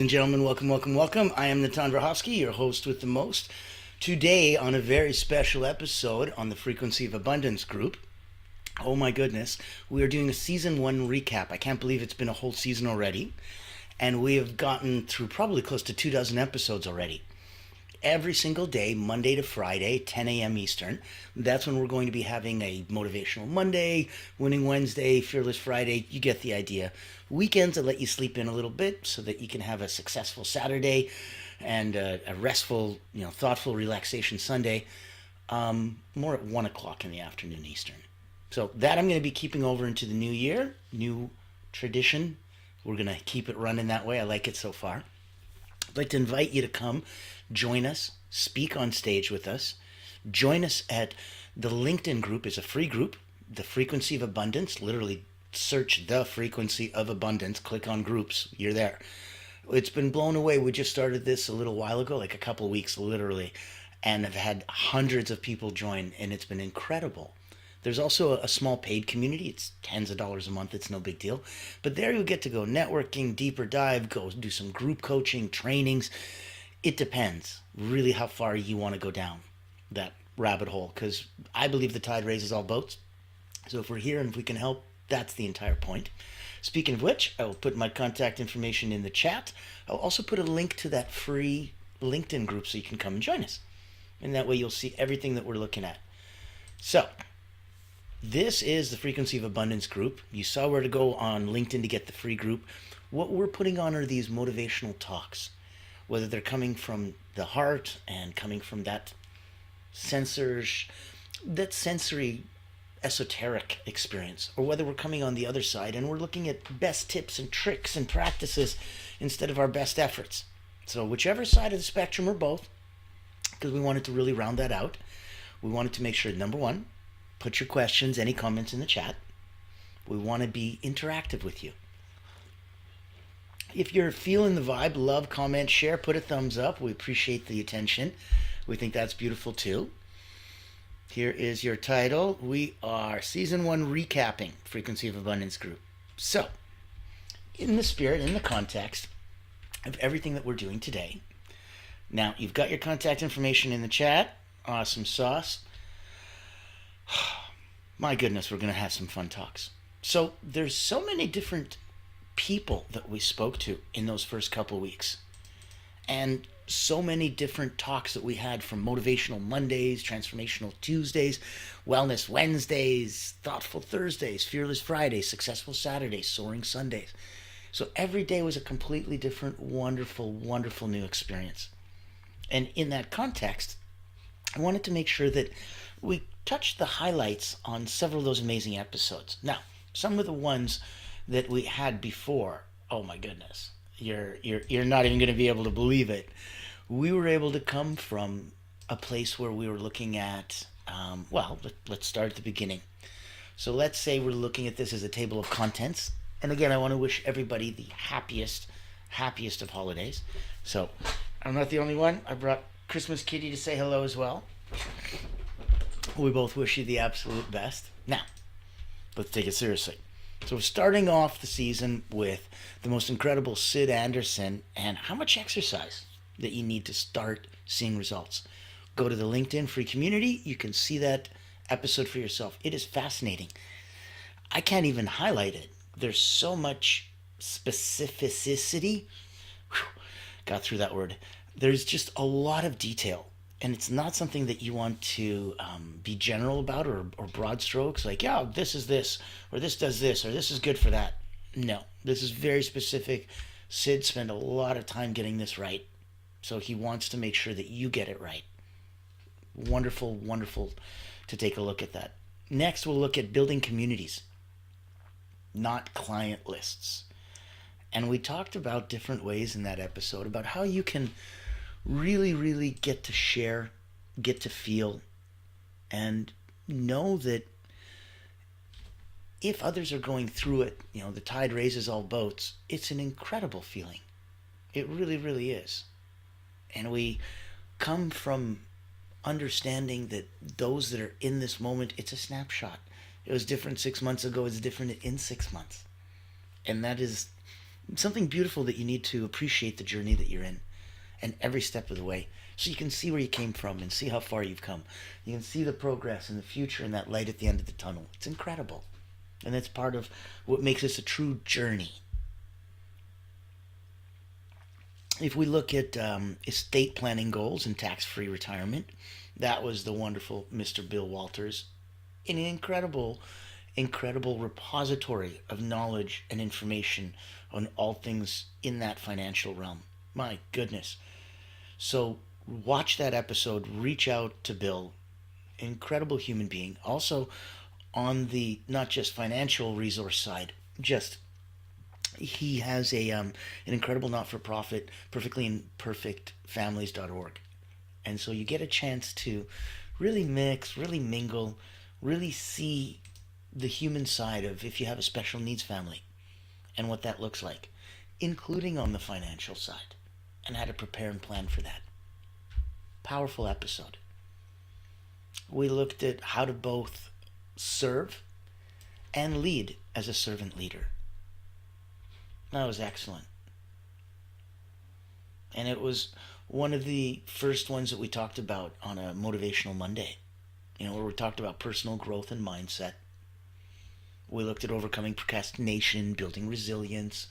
And gentlemen, welcome. I am Natan Verhovsky, your host with the most. Today, on a very special episode on the Frequency of Abundance group, oh my goodness, we are doing a season 1 recap. I can't believe it's been a whole season already. And we have gotten through probably close to 2 dozen episodes already. Every single day, Monday to Friday, 10 a.m. Eastern. That's when we're going to be having a Motivational Monday, Winning Wednesday, Fearless Friday. You get the idea. Weekends, I let you sleep in a little bit so that you can have a successful Saturday and a restful, thoughtful relaxation Sunday. More at 1 o'clock in the afternoon Eastern. So that I'm going to be keeping over into the new year. New tradition. We're going to keep it running that way. I like it so far. I'd like to invite you to come join us, speak on stage with us. Join us at the LinkedIn group. Is a free group, The Frequency of Abundance. Literally search The Frequency of Abundance, click on groups, you're there. It's been blown away. We just started this a little while ago, like a couple of weeks literally, and have had hundreds of people join, and it's been incredible. There's also a small paid community. It's tens of dollars a month. It's no big deal. But there you get to go networking, deeper dive, go do some group coaching, trainings. It depends really how far you want to go down that rabbit hole, because I believe the tide raises all boats. So if we're here and if we can help, that's the entire point. Speaking of which, I will put my contact information in the chat. I'll also put a link to that free LinkedIn group so you can come and join us. And that way you'll see everything that we're looking at. So, this is the Frequency of Abundance group. You saw where to go on LinkedIn to get the free group. What we're putting on are these motivational talks, whether they're coming from the heart and coming from that sensory esoteric experience, or whether we're coming on the other side and we're looking at best tips and tricks and practices instead of our best efforts. So whichever side of the spectrum, or both, because we wanted to really round that out. We wanted to make sure, number one, put your questions, any comments in the chat. We want to be interactive with you. If you're feeling the vibe, love, comment, share, put a thumbs up. We appreciate the attention. We think that's beautiful too. Here is your title. We are Season 1 recapping Frequency of Abundance group. So, in the spirit, in the context of everything that we're doing today, now you've got your contact information in the chat. Awesome sauce. My goodness, we're going to have some fun talks. So there's so many different people that we spoke to in those first couple weeks, and so many different talks that we had, from Motivational Mondays, Transformational Tuesdays, Wellness Wednesdays, Thoughtful Thursdays, Fearless Fridays, Successful Saturdays, Soaring Sundays. So every day was a completely different, wonderful, wonderful new experience. And in that context, I wanted to make sure that we touched the highlights on several of those amazing episodes. Now, some of the ones that we had before, oh my goodness, you're not even going to be able to believe it. We were able to come from a place where we were looking at, let's start at the beginning. So let's say we're looking at this as a table of contents. And again, I want to wish everybody the happiest of holidays. So I'm not the only one. I brought Christmas Kitty to say hello as well. We both wish you the absolute best. Now, let's take it seriously. So we're starting off the season with the most incredible Sid Anderson and how much exercise that you need to start seeing results. Go to the LinkedIn free community. You can see that episode for yourself. It is fascinating. I can't even highlight it. There's so much specificity. Whew, got through that word. There's just a lot of detail. And it's not something that you want to be general about, or broad strokes, like, yeah, this is this, or this does this, or this is good for that. No, this is very specific. Sid spent a lot of time getting this right. So he wants to make sure that you get it right. Wonderful, wonderful to take a look at that. Next, we'll look at building communities, not client lists. And we talked about different ways in that episode about how you can really get to share, get to feel, and know that if others are going through it, the tide raises all boats. It's an incredible feeling. It really is. And we come from understanding that those that are in this moment, it's a snapshot. It was different 6 months ago, it's different in 6 months. And that is something beautiful that you need to appreciate the journey that you're in and every step of the way, so you can see where you came from and see how far you've come. You can see the progress and the future and that light at the end of the tunnel. It's incredible. And that's part of what makes this a true journey. If we look at estate planning goals and tax-free retirement, that was the wonderful Mr. Bill Walters, an incredible repository of knowledge and information on all things in that financial realm. My goodness. So watch that episode, reach out to Bill, incredible human being. Also on the not just financial resource side, just he has an incredible not-for-profit, perfectly imperfect families.org. And so you get a chance to really mix, really mingle, really see the human side of if you have a special needs family and what that looks like, including on the financial side, and how to prepare and plan for that. Powerful episode. We looked at how to both serve and lead as a servant leader. That was excellent. And it was one of the first ones that we talked about on a Motivational Monday, where we talked about personal growth and mindset. We looked at overcoming procrastination, building resilience,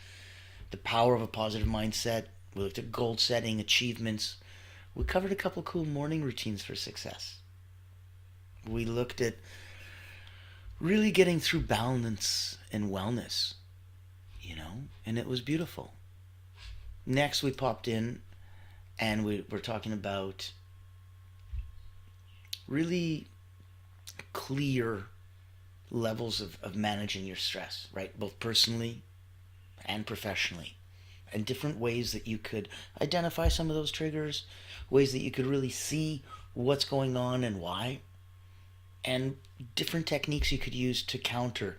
the power of a positive mindset. We looked at goal setting, achievements. We covered a couple cool morning routines for success. We looked at really getting through balance and wellness, and it was beautiful. Next, we popped in and we were talking about really clear levels of managing your stress, right? Both personally and professionally, and different ways that you could identify some of those triggers, ways that you could really see what's going on and why, and different techniques you could use to counter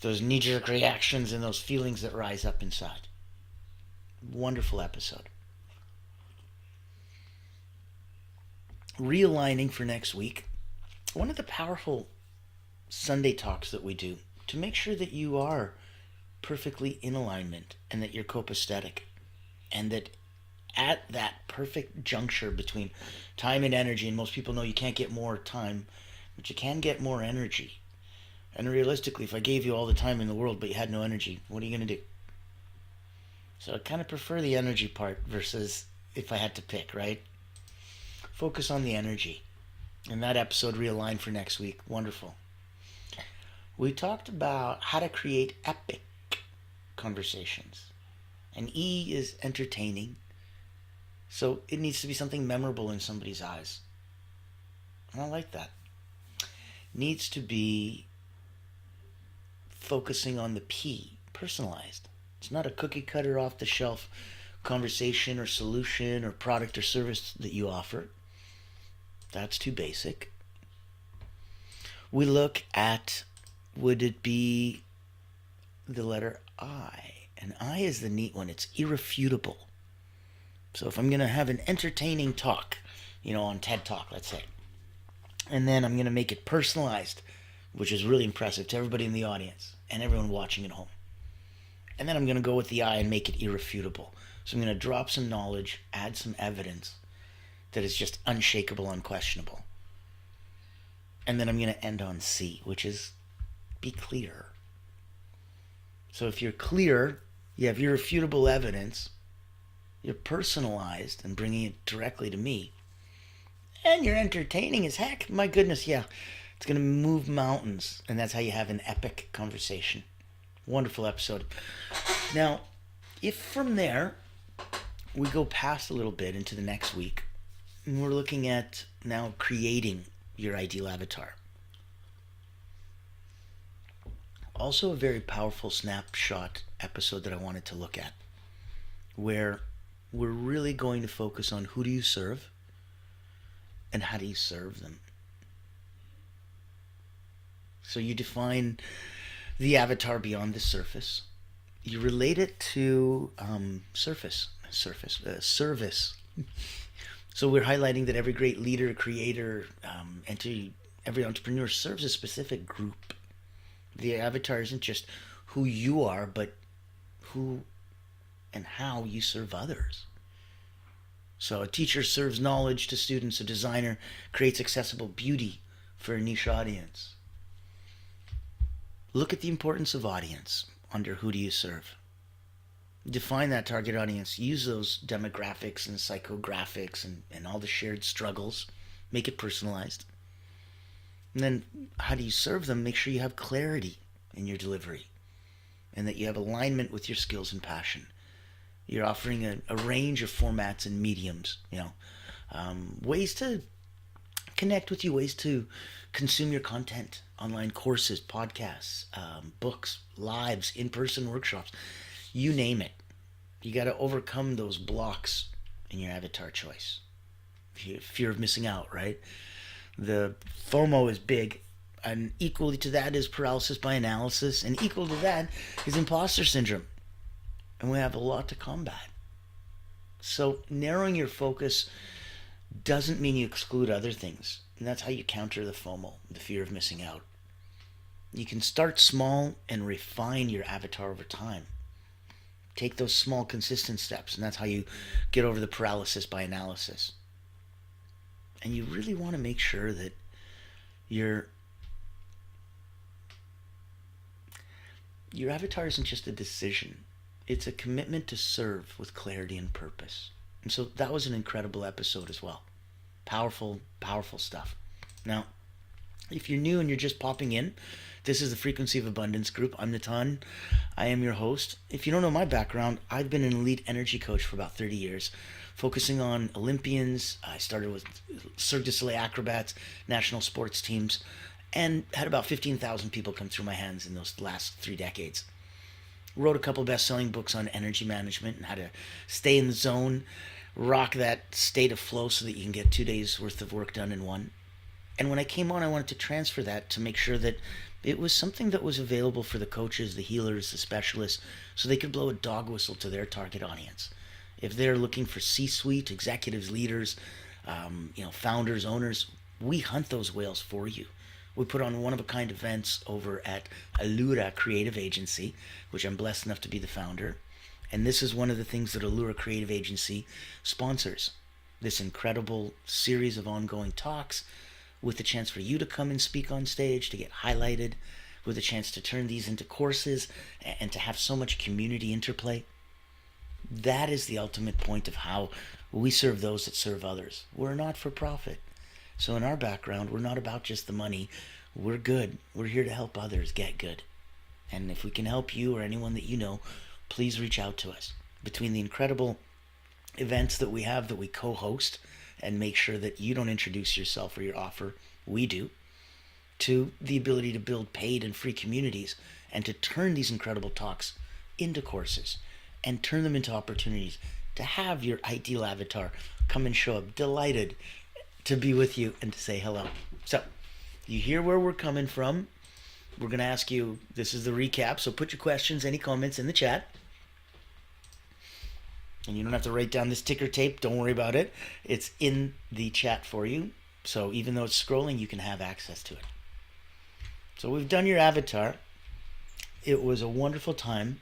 those knee-jerk reactions and those feelings that rise up inside. Wonderful episode. Realigning for next week. One of the powerful Sunday talks that we do to make sure that you are perfectly in alignment and that you're copacetic, and that at that perfect juncture between time and energy, and most people know you can't get more time, but you can get more energy. And realistically, if I gave you all the time in the world but you had no energy, what are you going to do? So I kind of prefer the energy part versus if I had to pick, right? Focus on the energy. And that episode, Realign for next week. Wonderful. We talked about how to create epic conversations. And E is entertaining. So it needs to be something memorable in somebody's eyes. And I like that. Needs to be focusing on the P, personalized. It's not a cookie cutter off the shelf conversation or solution or product or service that you offer. That's too basic. We look at, would it be the letter I? And I is the neat one. It's irrefutable. So if I'm going to have an entertaining talk, on TED Talk, let's say, and then I'm going to make it personalized, which is really impressive to everybody in the audience and everyone watching at home. And then I'm going to go with the I and make it irrefutable. So I'm going to drop some knowledge, add some evidence that is just unshakable, unquestionable. And then I'm going to end on C, which is be clear. So if you're clear, you have irrefutable evidence, you're personalized and bringing it directly to me, and you're entertaining as heck. My goodness, yeah. It's going to move mountains, and that's how you have an epic conversation. Wonderful episode. Now, if from there we go past a little bit into the next week, and we're looking at now creating your ideal avatar. Also a very powerful snapshot episode that I wanted to look at, where we're really going to focus on who do you serve and how do you serve them. So you define the avatar beyond the surface. You relate it to service. So we're highlighting that every great leader, creator, every entrepreneur serves a specific group. The avatar isn't just who you are, but who and how you serve others. So a teacher serves knowledge to students, a designer creates accessible beauty for a niche audience. Look at the importance of audience under who do you serve. Define that target audience. Use those demographics and psychographics and all the shared struggles. Make it personalized. And then how do you serve them? Make sure you have clarity in your delivery and that you have alignment with your skills and passion. You're offering a range of formats and mediums, ways to connect with you, ways to consume your content, online courses, podcasts, books, lives, in-person workshops, you name it. You got to overcome those blocks in your avatar choice. Fear of missing out, right? The FOMO is big, and equally to that is paralysis by analysis, and equal to that is imposter syndrome. And we have a lot to combat. So narrowing your focus doesn't mean you exclude other things. And that's how you counter the FOMO, the fear of missing out. You can start small and refine your avatar over time. Take those small, consistent steps, and that's how you get over the paralysis by analysis. And you really want to make sure that your avatar isn't just a decision. It's a commitment to serve with clarity and purpose. And so that was an incredible episode as well. Powerful, powerful stuff. Now, if you're new and you're just popping in, this is the Frequency of Abundance group. I'm Natan. I am your host. If you don't know my background, I've been an elite energy coach for about 30 years, focusing on Olympians. I started with Cirque du Soleil acrobats, national sports teams, and had about 15,000 people come through my hands in those last 3 decades. Wrote a couple best-selling books on energy management and how to stay in the zone, rock that state of flow so that you can get 2 days worth of work done in one. And when I came on, I wanted to transfer that to make sure that it was something that was available for the coaches, the healers, the specialists, so they could blow a dog whistle to their target audience. If they're looking for C-suite, executives, leaders, founders, owners, we hunt those whales for you. We put on one-of-a-kind events over at Allura Creative Agency, which I'm blessed enough to be the founder. And this is one of the things that Allura Creative Agency sponsors. This incredible series of ongoing talks with the chance for you to come and speak on stage, to get highlighted, with a chance to turn these into courses and to have so much community interplay. That is the ultimate point of how we serve those that serve others. We're not for profit. So in our background, we're not about just the money. We're good. We're here to help others get good. And if we can help you or anyone that you know, please reach out to us. Between the incredible events that we have that we co-host and make sure that you don't introduce yourself or your offer, we do, to the ability to build paid and free communities and to turn these incredible talks into courses and turn them into opportunities to have your ideal avatar come and show up delighted to be with you and to say hello. So, you hear where we're coming from. We're going to ask you, this is the recap, so put your questions, any comments in the chat. And you don't have to write down this ticker tape, don't worry about it. It's in the chat for you, so even though it's scrolling, you can have access to it. So we've done your avatar. It was a wonderful time.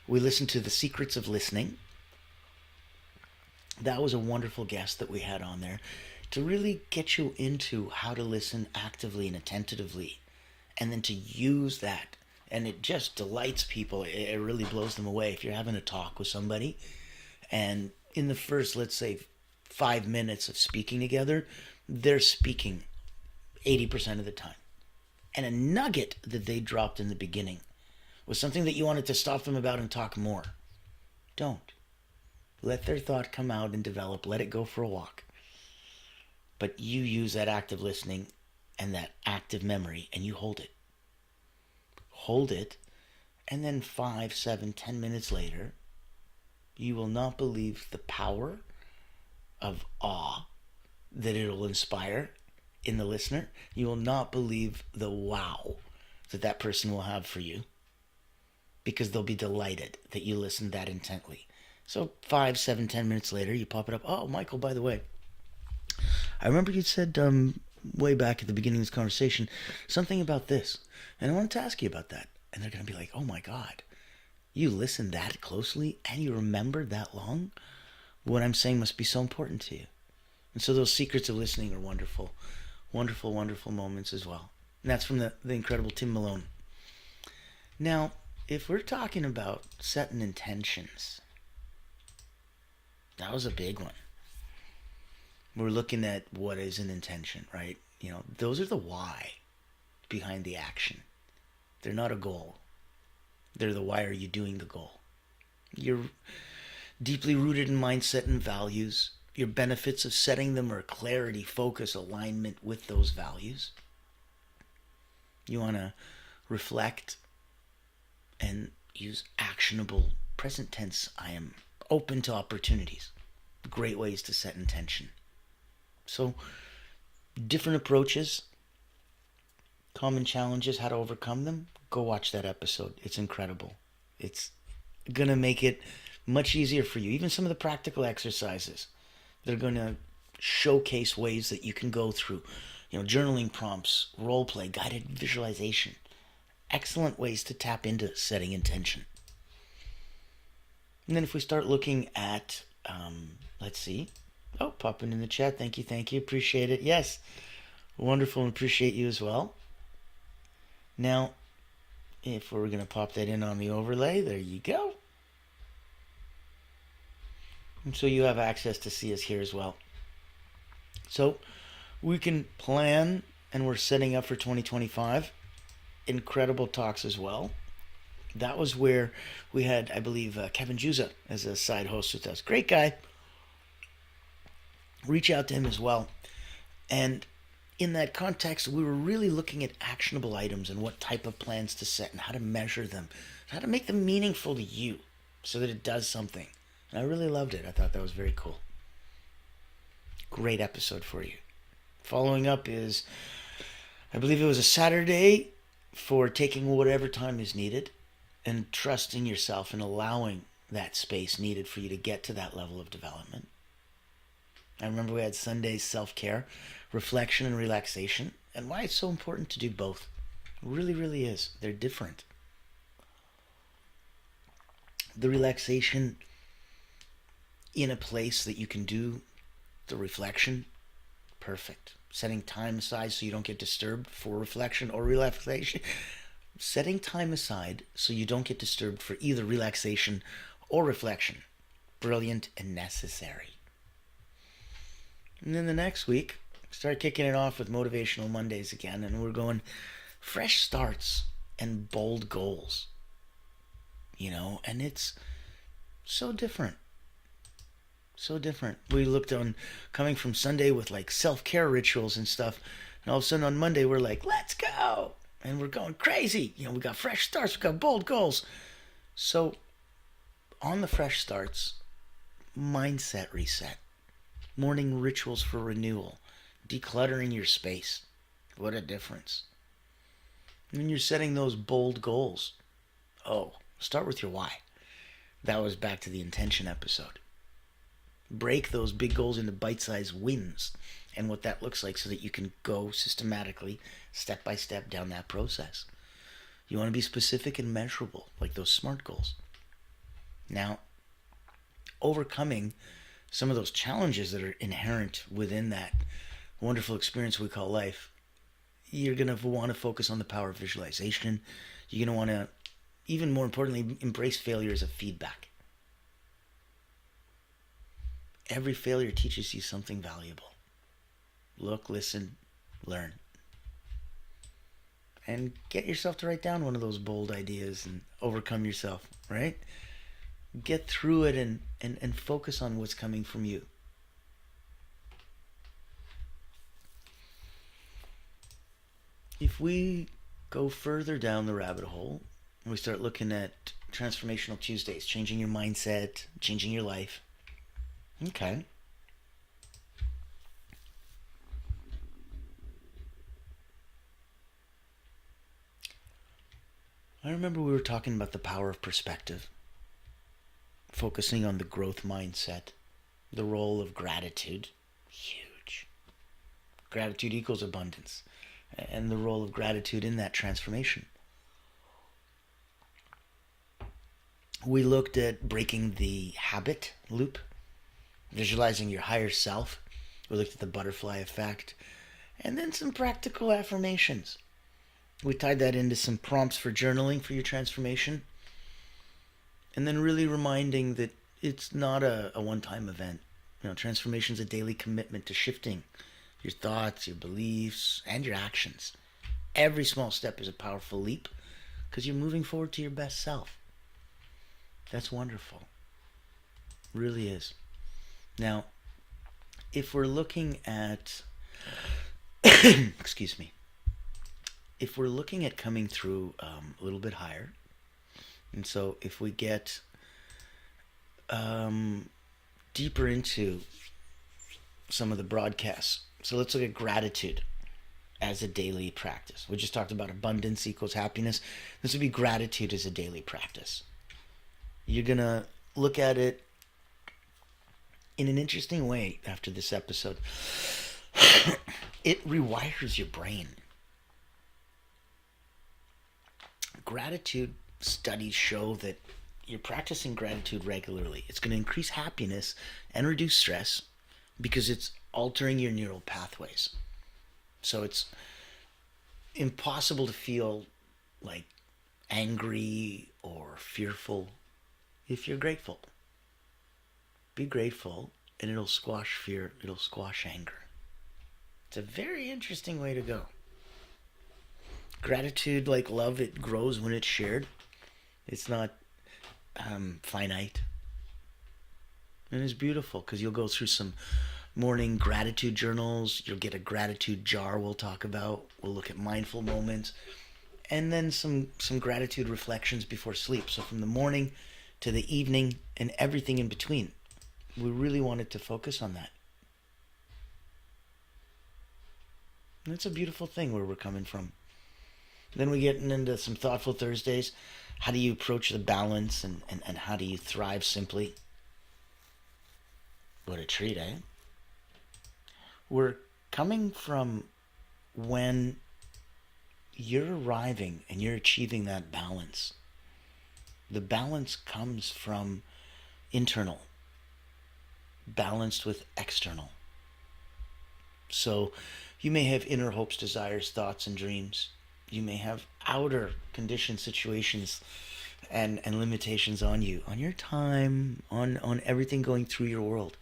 We listened to The Secrets of Listening. That was a wonderful guest that we had on there to really get you into how to listen actively and attentively, and then to use that. And it just delights people. It really blows them away. If you're having a talk with somebody, and in the first, let's say, 5 minutes of speaking together, they're speaking 80% of the time. And a nugget that they dropped in the beginning was something that you wanted to stop them about and talk more. Don't. Let their thought come out and develop. Let it go for a walk. But you use that active listening and that active memory and you hold it. Hold it, and then 5, 7, 10 minutes later, you will not believe the power of awe that it'll inspire in the listener. You will not believe the wow that that person will have for you, because they'll be delighted that you listened that intently. So 5, 7, 10 minutes later, you pop it up. Oh, Michael, by the way, I remember you said way back at the beginning of this conversation something about this, and I wanted to ask you about that. And they're going to be like, oh my God, You listen that closely and you remember that long? What I'm saying must be so important to you. And so those secrets of listening are wonderful, wonderful, wonderful moments as well. And that's from the incredible Tim Malone. Now, if we're talking about setting intentions, that was a big one. We're looking at what is an intention, right? Those are the why behind the action. They're not a goal. They're the why are you doing the goal. You're deeply rooted in mindset and values. Your benefits of setting them are clarity, focus, alignment with those values. You want to reflect and use actionable present tense. I am open to opportunities. Great ways to set intention. So, different approaches, common challenges, how to overcome them. Go watch that episode. It's incredible. It's going to make it much easier for you. Even some of the practical exercises. They're going to showcase ways that you can go through, journaling prompts, role play, guided visualization. Excellent ways to tap into setting intention. And then if we start looking at, let's see. Oh, popping in the chat. Thank you. Appreciate it. Yes. Wonderful, and appreciate you as well. Now, if we're going to pop that in on the overlay, there you go. And so you have access to see us here as well. So we can plan, and we're setting up for 2025. Incredible talks as well. That was where we had, I believe, Kevin Juza as a side host with us. Great guy. Reach out to him as well. And in that context, we were really looking at actionable items and what type of plans to set and how to measure them, how to make them meaningful to you so that it does something. And I really loved it. I thought that was very cool. Great episode for you. Following up is, I believe it was a Saturday, for taking whatever time is needed and trusting yourself and allowing that space needed for you to get to that level of development. I remember we had Sunday's self-care, reflection, and relaxation, and why it's so important to do both. It really, really is. They're different. The relaxation in a place that you can do the reflection, perfect. Setting time aside so you don't get disturbed for reflection or relaxation. Setting time aside so you don't get disturbed for either relaxation or reflection. Brilliant and necessary. And then the next week, start kicking it off with Motivational Mondays again, and we're going fresh starts and bold goals. And it's so different. So different. We looked on coming from Sunday with like self-care rituals and stuff, and all of a sudden on Monday we're like, let's go, and we're going crazy. We got fresh starts, we got bold goals. So on the fresh starts, mindset reset, morning rituals for renewal, decluttering your space. What a difference. And then you're setting those bold goals. Start with your why. That was back to the intention episode. Break those big goals into bite-sized wins and what that looks like so that you can go systematically, step by step down that process. You want to be specific and measurable, like those SMART goals. Now, overcoming some of those challenges that are inherent within that wonderful experience we call life, you're going to want to focus on the power of visualization. You're going to want to, even more importantly, embrace failure as a feedback. Every failure teaches you something valuable. Look, listen, learn. And get yourself to write down one of those bold ideas and overcome yourself, right? Get through it and focus on what's coming from you. If we go further down the rabbit hole, and we start looking at Transformational Tuesdays, changing your mindset, changing your life. Okay. I remember we were talking about the power of perspective, focusing on the growth mindset, the role of gratitude, huge. Gratitude equals abundance, and the role of gratitude in that transformation. We looked at breaking the habit loop, visualizing your higher self. We looked at the butterfly effect, and then some practical affirmations. We tied that into some prompts for journaling for your transformation, and then really reminding that it's not a one-time event. Transformation is a daily commitment to shifting your thoughts, your beliefs, and your actions. Every small step is a powerful leap because you're moving forward to your best self. That's wonderful. Really is. Now, if we're looking at excuse me, if we're looking at coming through a little bit higher, and so if we get deeper into some of the broadcasts, so let's look at gratitude as a daily practice. We just talked about abundance equals happiness. This would be gratitude as a daily practice. You're going to look at it in an interesting way after this episode. It rewires your brain. Gratitude studies show that you're practicing gratitude regularly. It's going to increase happiness and reduce stress because it's altering your neural pathways. So it's impossible to feel like angry or fearful if you're grateful. Be grateful and it'll squash fear, it'll squash anger. It's a very interesting way to go. Gratitude, like love, it grows when it's shared. It's not finite. And it's beautiful because you'll go through some morning gratitude journals. You'll get a gratitude jar we'll talk about. We'll look at mindful moments. And then some gratitude reflections before sleep. So from the morning to the evening and everything in between. We really wanted to focus on that. And it's a beautiful thing where we're coming from. Then we get into some Thoughtful Thursdays. How do you approach the balance and how do you thrive simply? What a treat, eh? We're coming from when you're arriving and you're achieving that balance. The balance comes from internal, balanced with external. So you may have inner hopes, desires, thoughts, and dreams. You may have outer conditions, situations, and limitations on you, on your time, on everything going through your world.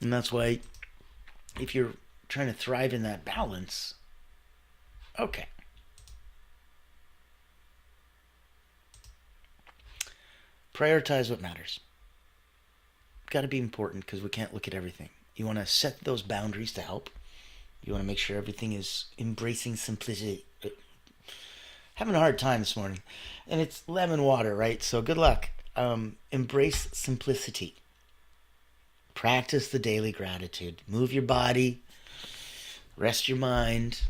And that's why if you're trying to thrive in that balance, okay. Prioritize what matters. Got to be important because we can't look at everything. You want to set those boundaries to help. You want to make sure everything is embracing simplicity. Having a hard time this morning. And it's lemon water, right? So good luck. Embrace simplicity. Practice the daily gratitude. Move your body. Rest your mind.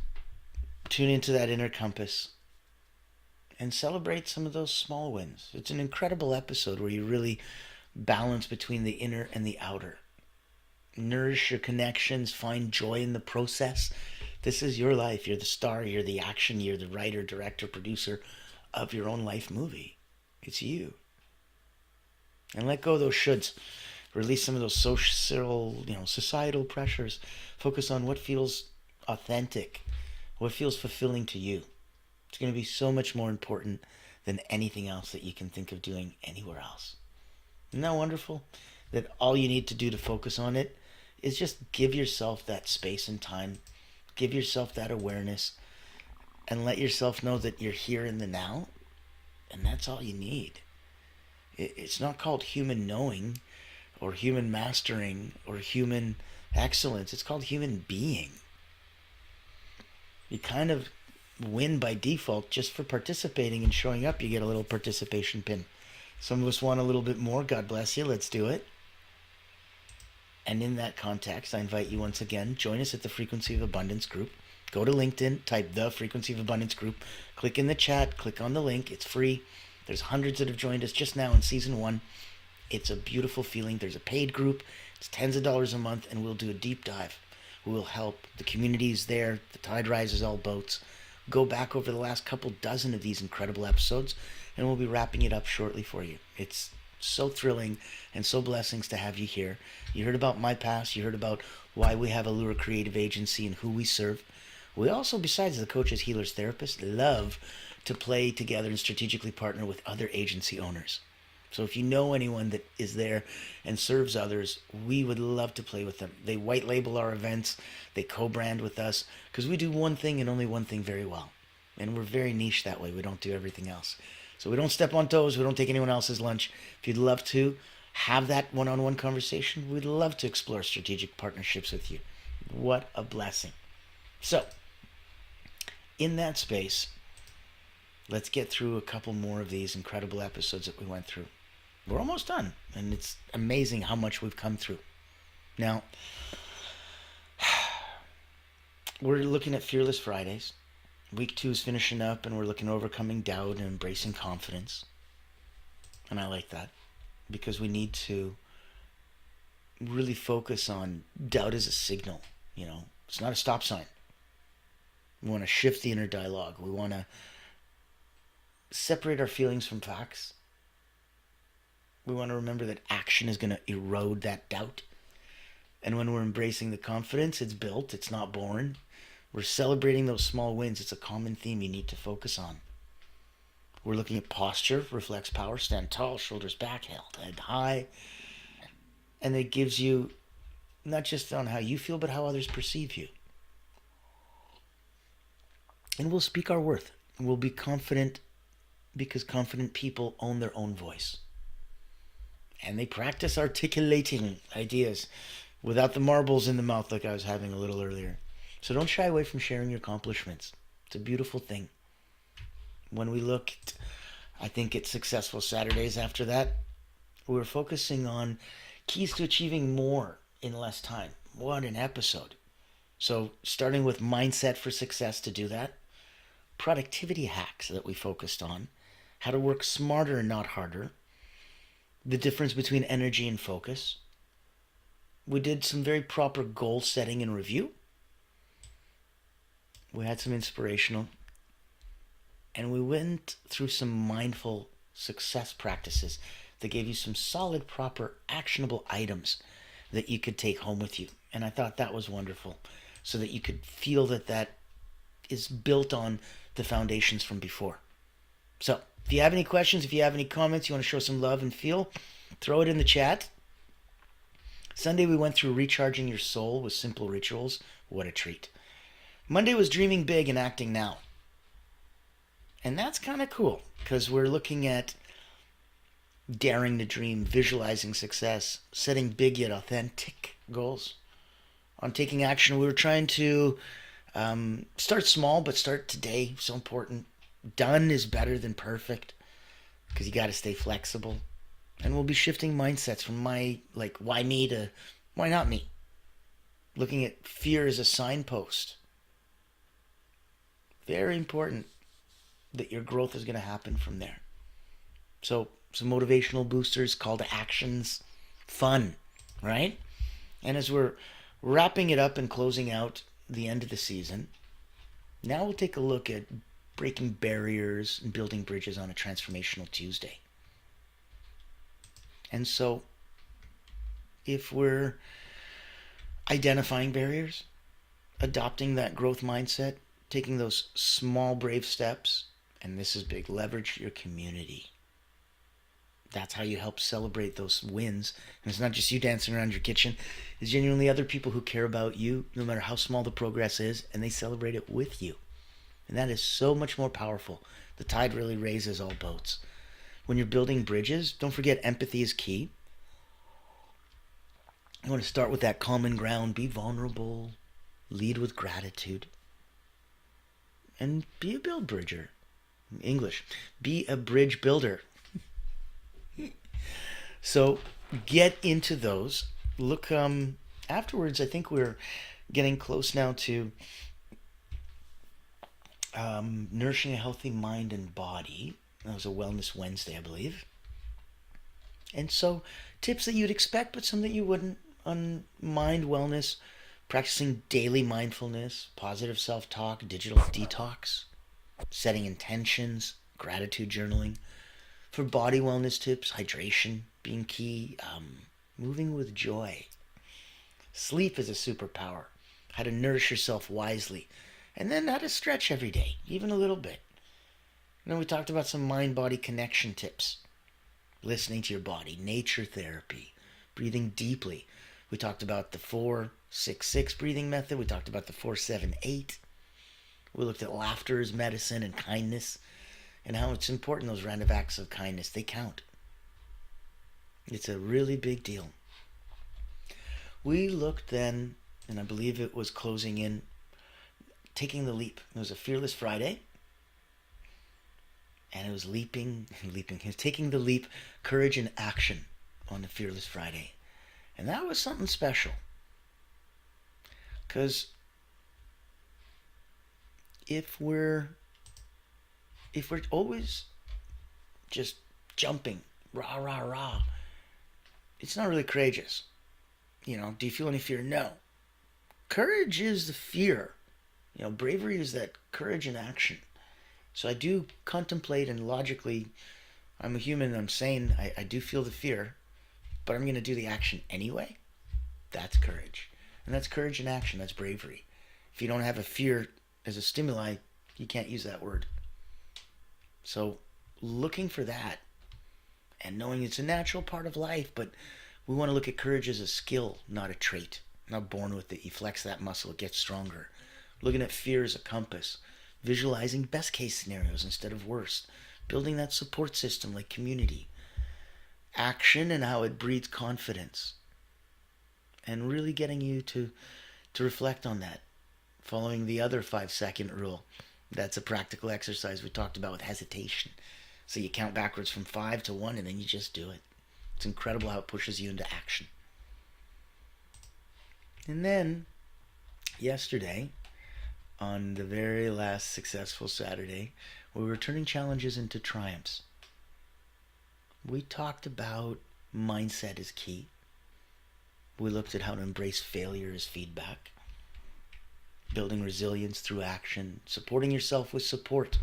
Tune into that inner compass. And celebrate some of those small wins. It's an incredible episode where you really balance between the inner and the outer. Nourish your connections, find joy in the process. This is your life. You're the star, you're the action, you're the writer, director, producer of your own life movie. It's you. And let go of those shoulds. Release some of those societal pressures. Focus on what feels authentic, what feels fulfilling to you. It's going to be so much more important than anything else that you can think of doing anywhere else. Isn't that wonderful? That all you need to do to focus on it is just give yourself that space and time. Give yourself that awareness. And let yourself know that you're here in the now. And that's all you need. It's not called human knowing or human mastering or human excellence. It's called human being. You kind of win by default just for participating and showing up. You get a little participation pin. Some of us want a little bit more. God bless you. Let's do it. And in that context, I invite you once again, join us at the Frequency of Abundance group. Go to LinkedIn, type the Frequency of Abundance group, click in the chat, click on the link. It's free. There's hundreds that have joined us just now in season 1. It's a beautiful feeling. There's a paid group. It's tens of dollars a month, and we'll do a deep dive. We will help. The community is there. The tide rises all boats. Go back over the last couple dozen of these incredible episodes. and we'll be wrapping it up shortly for you. It's so thrilling and so blessings to have you here. You heard about my past. You heard about why we have Allure Creative Agency and who we serve. We also, besides the coaches, healers, therapists, love to play together and strategically partner with other agency owners. So if you know anyone that is there and serves others, we would love to play with them. They white label our events. They co-brand with us because we do one thing and only one thing very well. And we're very niche that way. We don't do everything else. So we don't step on toes. We don't take anyone else's lunch. If you'd love to have that one-on-one conversation, we'd love to explore strategic partnerships with you. What a blessing. So in that space, let's get through a couple more of these incredible episodes that we went through. We're almost done, and it's amazing how much we've come through. Now, we're looking at Fearless Fridays. Week 2 is finishing up, and we're looking at overcoming doubt and embracing confidence. And I like that because we need to really focus on doubt as a signal. You know, it's not a stop sign. We want to shift the inner dialogue. We want to separate our feelings from facts. We want to remember that action is going to erode that doubt. And when we're embracing the confidence, it's built, it's not born. We're celebrating those small wins. It's a common theme you need to focus on. We're looking at posture, reflects power, stand tall, shoulders back, head high. And it gives you not just on how you feel, but how others perceive you. And we'll speak our worth. We'll be confident because confident people own their own voice. And they practice articulating ideas without the marbles in the mouth like I was having a little earlier. So don't shy away from sharing your accomplishments. It's a beautiful thing. When we looked, I think, at Successful Saturdays after that, we were focusing on keys to achieving more in less time. What an episode. So starting with mindset for success to do that, productivity hacks that we focused on, how to work smarter and not harder, the difference between energy and focus. We did some very proper goal setting and review. We had some inspirational. And we went through some mindful success practices that gave you some solid, proper, actionable items that you could take home with you. And I thought that was wonderful so that you could feel that that is built on the foundations from before. So if you have any questions, if you have any comments, you want to show some love and feel, throw it in the chat. Sunday we went through recharging your soul with simple rituals. What a treat. Monday was dreaming big and acting now. And that's kind of cool because we're looking at daring to dream, visualizing success, setting big yet authentic goals. On taking action, we were trying to start small, but start today. So important. Done is better than perfect because you got to stay flexible. And we'll be shifting mindsets from why me to why not me. Looking at fear as a signpost. Very important that your growth is going to happen from there. So some motivational boosters, call to actions, fun, right? And as we're wrapping it up and closing out the end of the season, now we'll take a look at breaking barriers and building bridges on a transformational Tuesday. And so if we're identifying barriers, adopting that growth mindset, taking those small brave steps, and this is big, leverage your community. That's how you help celebrate those wins. And it's not just you dancing around your kitchen. It's genuinely other people who care about you, no matter how small the progress is, and they celebrate it with you. And that is so much more powerful. The tide really raises all boats. When you're building bridges, don't forget empathy is key. You want to start with that common ground. Be vulnerable. Lead with gratitude. And be a build bridger. English. Be a bridge builder. So get into those. Look, afterwards, I think we're getting close now to nourishing a healthy mind and body. That was a Wellness Wednesday, I believe. And so tips that you'd expect, but some that you wouldn't on mind wellness, practicing daily mindfulness, positive self-talk, digital detox, setting intentions, gratitude journaling, For body wellness tips, hydration being key, moving with joy. Sleep is a superpower. How to nourish yourself wisely. And then how to stretch every day, even a little bit. And then we talked about some mind-body connection tips. Listening to your body, nature therapy, breathing deeply. We talked about the 4-6-6 breathing method. We talked about the 4-7-8. We looked at laughter as medicine and kindness and how it's important, those random acts of kindness. They count. It's a really big deal. We looked then, and I believe it was closing in, taking the leap. It was a Fearless Friday. And it was it was taking the leap, courage and action on the Fearless Friday. And that was something special. Because if we're always just jumping, rah, rah, rah, it's not really courageous. You know, do you feel any fear? No. Courage is the fear. You know, bravery is that courage in action. So I do contemplate and logically, I'm a human, I'm sane, I do feel the fear, but I'm going to do the action anyway. That's courage. And that's courage in action, that's bravery. If you don't have a fear as a stimuli, you can't use that word. So looking for that and knowing it's a natural part of life, but we want to look at courage as a skill, not a trait. Not born with it. You flex that muscle, it gets stronger. Looking at fear as a compass. Visualizing best case scenarios instead of worst. Building that support system like community. Action and how it breeds confidence. And really getting you to reflect on that. Following the other 5-second rule. That's a practical exercise we talked about with hesitation. So you count backwards from 5 to 1 and then you just do it. It's incredible how it pushes you into action. And then, yesterday, on the very last successful Saturday, we were turning challenges into triumphs. We talked about mindset is key. We looked at how to embrace failure as feedback. Building resilience through action. Supporting yourself with support.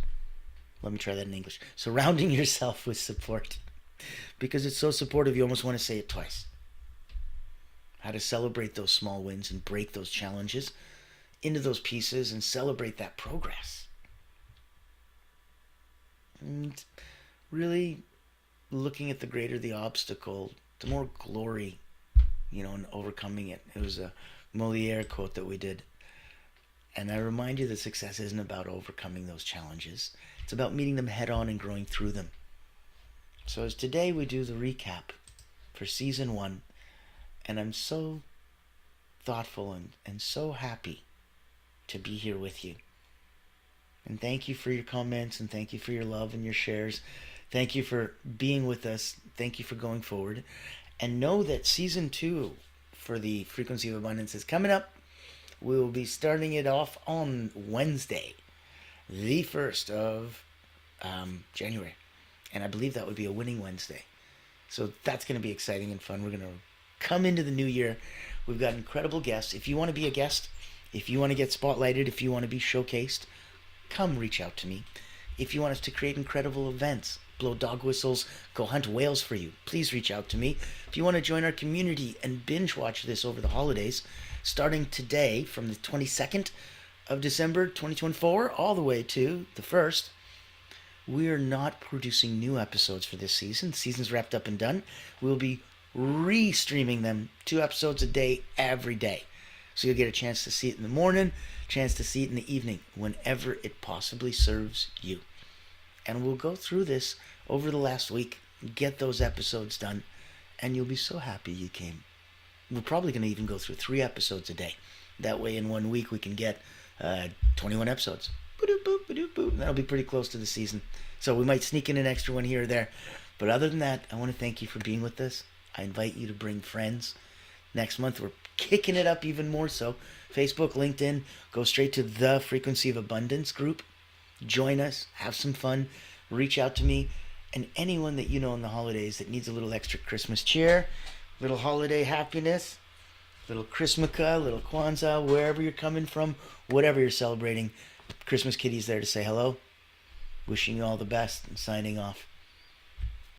Let me try that in English. Surrounding yourself with support. Because it's so supportive, you almost want to say it twice. How to celebrate those small wins and break those challenges into those pieces and celebrate that progress. And really looking at the greater the obstacle, the more glory, in overcoming it. It was a Moliere quote that we did. And I remind you that success isn't about overcoming those challenges. It's about meeting them head on and growing through them. So as today we do the recap for season 1, and I'm so thoughtful and so happy to be here with you. And thank you for your comments, and thank you for your love and your shares. Thank you for being with us. Thank you for going forward. And know that season 2 for the Frequency of Abundance is coming up. We will be starting it off on Wednesday, the 1st of January. And I believe that would be a winning Wednesday. So that's going to be exciting and fun. We're going to come into the new year. We've got incredible guests. If you want to be a guest, if you want to get spotlighted, if you want to be showcased, come reach out to me. If you want us to create incredible events, blow dog whistles, go hunt whales for you, please reach out to me. If you want to join our community and binge watch this over the holidays, starting today from the 22nd of December 2024 all the way to the 1st, we are not producing new episodes for this season. The season's wrapped up and done. We'll be re-streaming them 2 episodes a day every day. So you'll get a chance to see it in the morning, chance to see it in the evening, whenever it possibly serves you. And we'll go through this over the last week, get those episodes done, and you'll be so happy you came. We're probably going to even go through 3 episodes a day. That way in 1 week we can get 21 episodes. That'll be pretty close to the season. So we might sneak in an extra one here or there. But other than that, I want to thank you for being with us. I invite you to bring friends. Next month, we're kicking it up even more so. Facebook, LinkedIn, go straight to the Frequency of Abundance group. Join us, have some fun, reach out to me. And anyone that you know in the holidays that needs a little extra Christmas cheer, little holiday happiness, little Christmaka, little Kwanzaa, wherever you're coming from, whatever you're celebrating, Christmas Kitty's there to say hello. Wishing you all the best and signing off.